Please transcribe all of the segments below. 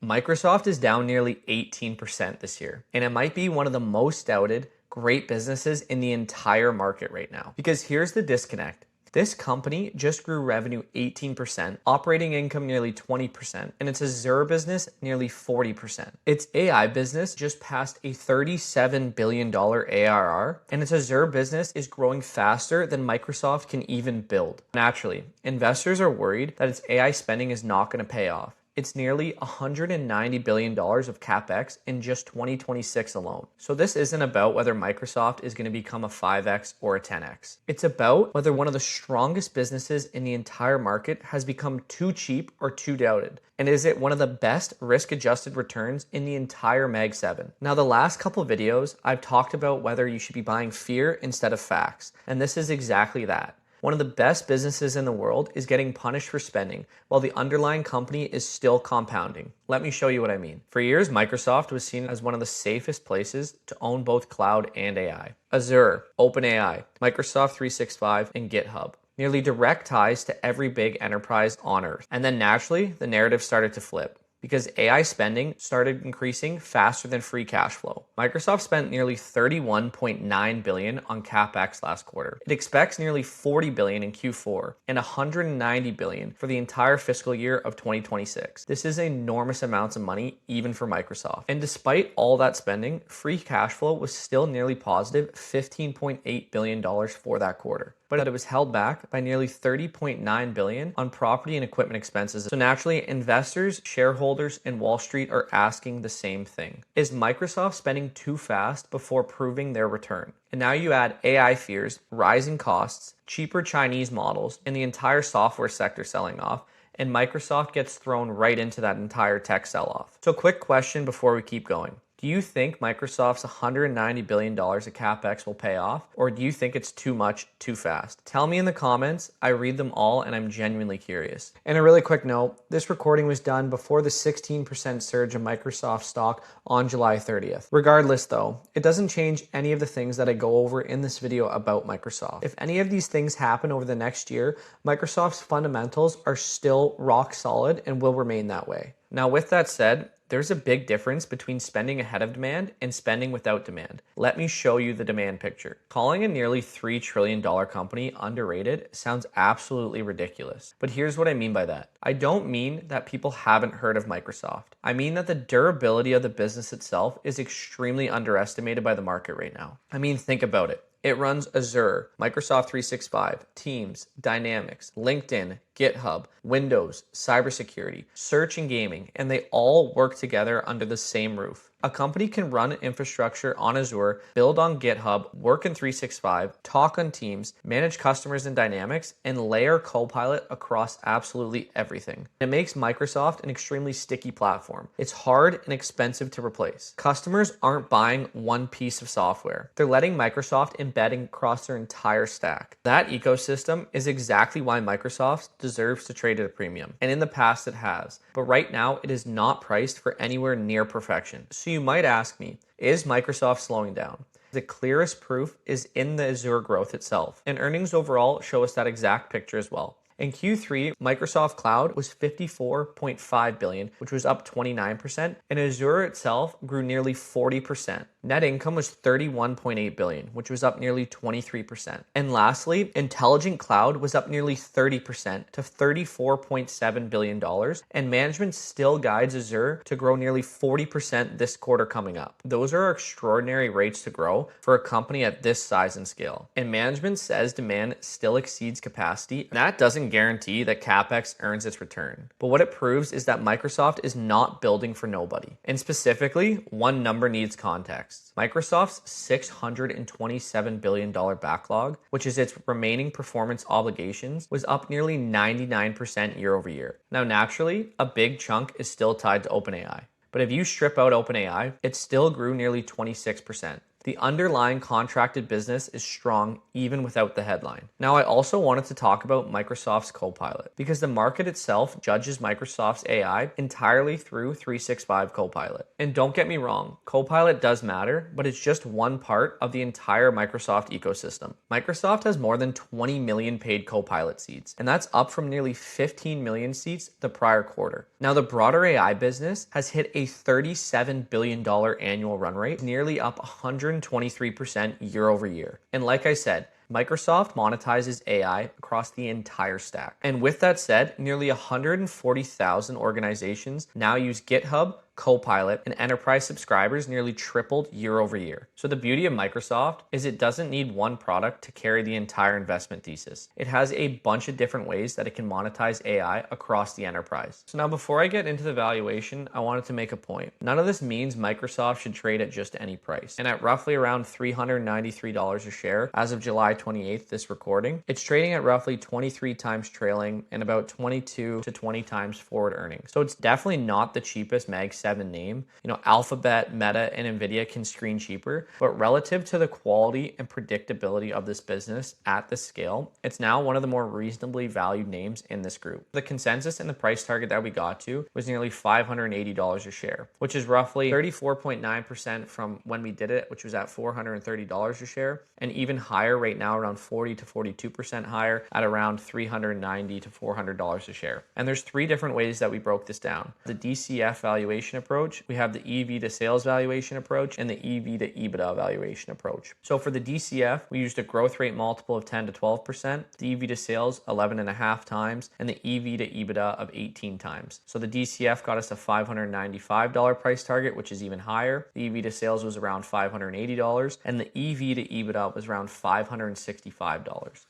Microsoft is down nearly 18% this year, and it might be one of the most doubted great businesses in the entire market right now. Because here's the disconnect. This company just grew revenue 18%, operating income nearly 20%, and its Azure business nearly 40%. Its AI business just passed a $37 billion ARR, and its Azure business is growing faster than Microsoft can even build. Naturally, investors are worried that its AI spending is not going to pay off. It's nearly $190 billion of capex in just 2026 alone. So this isn't about whether Microsoft is going to become a 5x or a 10x. It's about whether one of the strongest businesses in the entire market has become too cheap or too doubted. And is it one of the best risk-adjusted returns in the entire Mag 7? Now, the last couple videos, I've talked about whether you should be buying fear instead of facts. And this is exactly that. One of the best businesses in the world is getting punished for spending, while the underlying company is still compounding. Let me show you what I mean. For years, Microsoft was seen as one of the safest places to own both cloud and AI. Azure, OpenAI, Microsoft 365, and GitHub. Nearly direct ties to every big enterprise on Earth. And then naturally, the narrative started to flip, because AI spending started increasing faster than free cash flow. Microsoft spent nearly $31.9 billion on capex last quarter. It expects nearly $40 billion in Q4 and $190 billion for the entire fiscal year of 2026. This is enormous amounts of money even for Microsoft. And despite all that spending, free cash flow was still nearly positive $15.8 billion for that quarter. But it was held back by nearly $30.9 billion on property and equipment expenses. So naturally, investors, shareholders, and Wall Street are asking the same thing. Is Microsoft spending too fast before proving their return? And now you add AI fears, rising costs, cheaper Chinese models, and the entire software sector selling off, and Microsoft gets thrown right into that entire tech sell-off. So quick question before we keep going. Do you think Microsoft's $190 billion of capex will pay off, or do you think it's too much, too fast? Tell me in the comments. I read them all, and I'm genuinely curious. And a really quick note, this recording was done before the 16% surge of Microsoft stock on July 30th. Regardless though, it doesn't change any of the things that I go over in this video about Microsoft. If any of these things happen over the next year, Microsoft's fundamentals are still rock solid and will remain that way. Now, with that said, there's a big difference between spending ahead of demand and spending without demand. Let me show you the demand picture. Calling a nearly $3 trillion company underrated sounds absolutely ridiculous. But here's what I mean by that. I don't mean that people haven't heard of Microsoft. I mean that the durability of the business itself is extremely underestimated by the market right now. I mean, think about it. It runs Azure, Microsoft 365, Teams, Dynamics, LinkedIn, GitHub, Windows, cybersecurity, search, and gaming, and they all work together under the same roof. A company can run infrastructure on Azure, build on GitHub, work in 365, talk on Teams, manage customers in Dynamics, and layer Copilot across absolutely everything. It makes Microsoft an extremely sticky platform. It's hard and expensive to replace. Customers aren't buying one piece of software. They're letting Microsoft embed across their entire stack. That ecosystem is exactly why Microsoft deserves to trade at a premium. And in the past it has. But right now it is not priced for anywhere near perfection. So you might ask me, is Microsoft slowing down? The clearest proof is in the Azure growth itself. And earnings overall show us that exact picture as well. In Q3, Microsoft Cloud was $54.5 billion, which was up 29%, and Azure itself grew nearly 40%. Net income was $31.8 billion, which was up nearly 23%. And lastly, Intelligent Cloud was up nearly 30% to $34.7 billion, and management still guides Azure to grow nearly 40% this quarter coming up. Those are extraordinary rates to grow for a company at this size and scale. And management says demand still exceeds capacity, and that doesn't guarantee that capex earns its return. But what it proves is that Microsoft is not building for nobody. And specifically, one number needs context. Microsoft's $627 billion backlog, which is its remaining performance obligations, was up nearly 99% year over year. Now, naturally, a big chunk is still tied to OpenAI. But if you strip out OpenAI, it still grew nearly 26%. The underlying contracted business is strong even without the headline. Now, I also wanted to talk about Microsoft's Copilot because the market itself judges Microsoft's AI entirely through 365 Copilot. And don't get me wrong, Copilot does matter, but it's just one part of the entire Microsoft ecosystem. Microsoft has more than 20 million paid Copilot seats, and that's up from nearly 15 million seats the prior quarter. Now, the broader AI business has hit a $37 billion annual run rate, nearly up 123% year over year. And like I said, Microsoft monetizes AI across the entire stack. And with that said, nearly 140,000 organizations now use GitHub Copilot, and enterprise subscribers nearly tripled year over year. So the beauty of Microsoft is it doesn't need one product to carry the entire investment thesis. It has a bunch of different ways that it can monetize AI across the enterprise. So now before I get into the valuation, I wanted to make a point. None of this means Microsoft should trade at just any price. And at roughly around $393 a share as of July 28th, this recording, it's trading at roughly 23 times trailing and about 22 to 20 times forward earnings. So it's definitely not the cheapest Mag 7 name. Alphabet, Meta, and Nvidia can screen cheaper, but relative to the quality and predictability of this business at this scale, it's now one of the more reasonably valued names in this group. The consensus and the price target that we got to was nearly $580 a share, which is roughly 34.9% from when we did it, which was at $430 a share, and even higher right now, around 40 to 42% higher at around $390 to $400 a share. And there's three different ways that we broke this down. The DCF valuation approach, we have the EV to sales valuation approach, and the EV to EBITDA valuation approach. So for the DCF, we used a growth rate multiple of 10 to 12%, the EV to sales 11.5 times, and the EV to EBITDA of 18 times. So the DCF got us a $595 price target, which is even higher. The EV to sales was around $580, and the EV to EBITDA was around $565.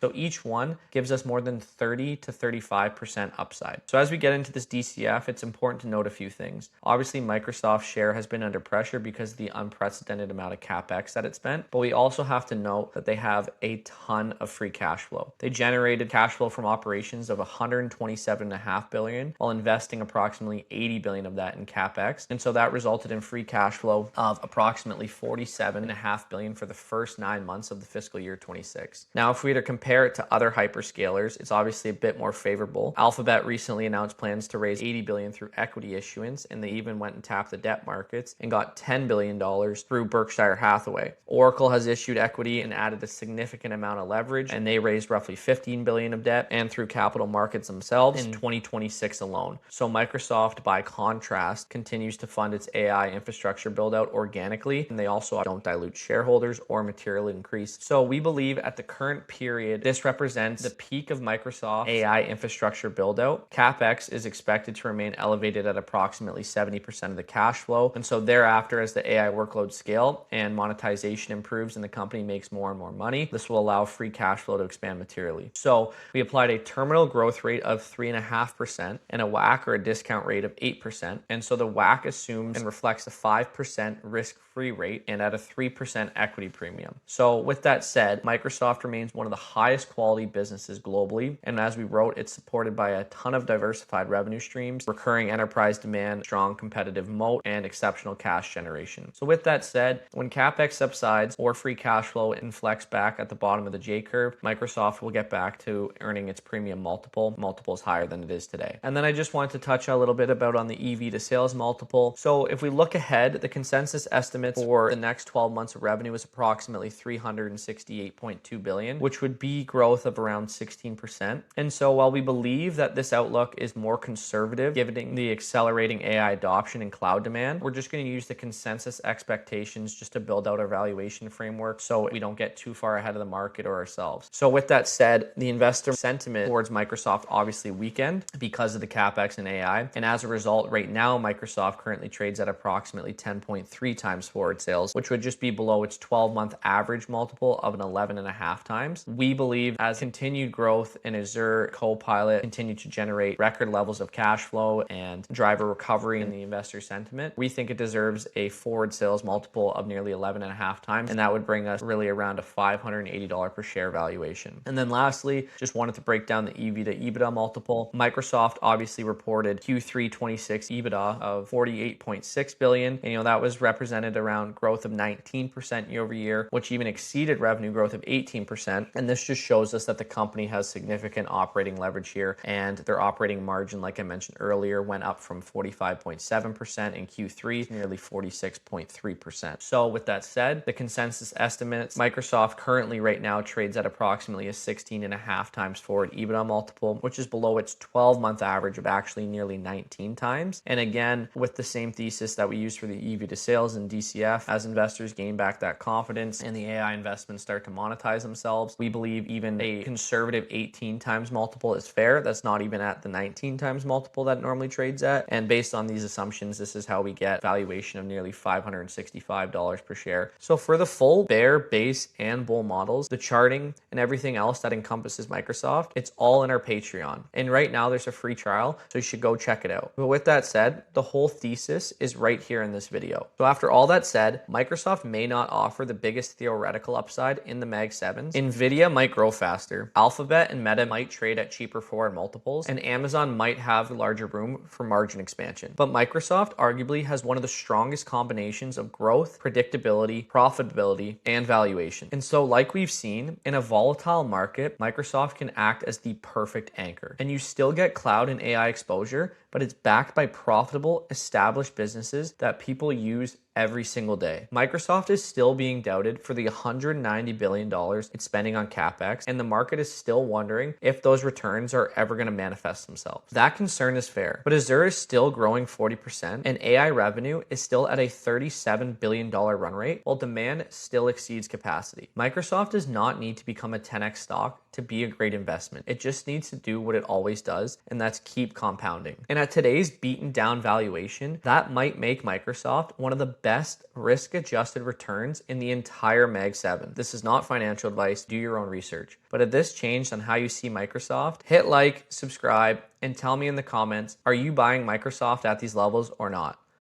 So each one gives us more than 30 to 35% upside. So as we get into this DCF, it's important to note a few things. Obviously, Microsoft's share has been under pressure because of the unprecedented amount of capex that it spent, but we also have to note that they have a ton of free cash flow. They generated cash flow from operations of $127.5 billion while investing approximately $80 billion of that in capex, and so that resulted in free cash flow of approximately $47.5 billion for the first 9 months of the fiscal year 26. Now, if we were to compare it to other hyperscalers, it's obviously a bit more favorable. Alphabet recently announced plans to raise $80 billion through equity issuance, and they even went and tapped the debt markets and got $10 billion through Berkshire Hathaway. Oracle has issued equity and added a significant amount of leverage, and they raised roughly $15 billion of debt and through capital markets themselves in 2026 alone. So Microsoft, by contrast, continues to fund its AI infrastructure build out organically, and they also don't dilute shareholders or materially increase. So we believe at the current period, this represents the peak of Microsoft AI infrastructure build out. CapEx is expected to remain elevated at approximately 70% of the cash flow. And so thereafter, as the AI workloads scale and monetization improves and the company makes more and more money, this will allow free cash flow to expand materially. So we applied a terminal growth rate of 3.5% and a WACC or a discount rate of 8%. And so the WACC assumes and reflects a 5% risk-free rate and at a 3% equity premium. So with that said, Microsoft remains one of the highest quality businesses globally. And as we wrote, it's supported by a ton of diversified revenue streams, recurring enterprise demand, strong competitive moat, and exceptional cash generation. So with that said, when CapEx subsides or free cash flow inflects back at the bottom of the J curve, Microsoft will get back to earning its premium multiples higher than it is today. And then I just wanted to touch a little bit about on the EV to sales multiple. So if we look ahead, the consensus estimates for the next 12 months of revenue is approximately $368.2 billion, which would be growth of around 16%. And so while we believe that this outlook is more conservative, given the accelerating AI adoption and cloud demand, we're just going to use the consensus expectations just to build out our valuation framework so we don't get too far ahead of the market or ourselves. So with that said, the investor sentiment towards Microsoft obviously weakened because of the capex and AI. And as a result, right now, Microsoft currently trades at approximately 10.3 times forward sales, which would just be below its 12-month average multiple of an 11.5 times. We believe as continued growth in Azure Copilot continue to generate record levels of cash flow and drive a recovery in the investment investor sentiment, we think it deserves a forward sales multiple of nearly 11.5 times, and that would bring us really around a $580 per share valuation. And then lastly, just wanted to break down the EV to EBITDA multiple. Microsoft obviously reported Q3 26 EBITDA of $48.6 billion, and that was represented around growth of 19% year over year, which even exceeded revenue growth of 18%. And this just shows us that the company has significant operating leverage here, and their operating margin, like I mentioned earlier, went up from 45.7% in Q3 to nearly 46.3%. So with that said, the consensus estimates, Microsoft currently right now trades at approximately a 16.5 times forward EBITDA multiple, which is below its 12-month average of actually nearly 19 times. And again, with the same thesis that we used for the EV to sales and DCF, as investors gain back that confidence and the AI investments start to monetize themselves, we believe even a conservative 18 times multiple is fair. That's not even at the 19 times multiple that it normally trades at. And based on these assumptions, this is how we get valuation of nearly $565 per share. So for the full bear, base, and bull models, the charting and everything else that encompasses Microsoft, it's all in our Patreon. And right now there's a free trial, so you should go check it out. But with that said, the whole thesis is right here in this video. So after all that said, Microsoft may not offer the biggest theoretical upside in the Mag 7s. Nvidia might grow faster. Alphabet and Meta might trade at cheaper forward multiples, and Amazon might have larger room for margin expansion. But Microsoft arguably has one of the strongest combinations of growth, predictability, profitability, and valuation. And so like we've seen, in a volatile market, Microsoft can act as the perfect anchor. And you still get cloud and AI exposure, but it's backed by profitable, established businesses that people use every single day. Microsoft is still being doubted for the $190 billion it's spending on capex, and the market is still wondering if those returns are ever going to manifest themselves. That concern is fair, but Azure is still growing 40%, and AI revenue is still at a $37 billion run rate, while demand still exceeds capacity. Microsoft does not need to become a 10x stock to be a great investment. It just needs to do what it always does, and that's keep compounding. And at today's beaten down valuation, that might make Microsoft one of the best risk-adjusted returns in the entire Mag 7. This is not financial advice, do your own research. But if this changed on how you see Microsoft, hit like, subscribe, and tell me in the comments, are you buying Microsoft at these levels or not?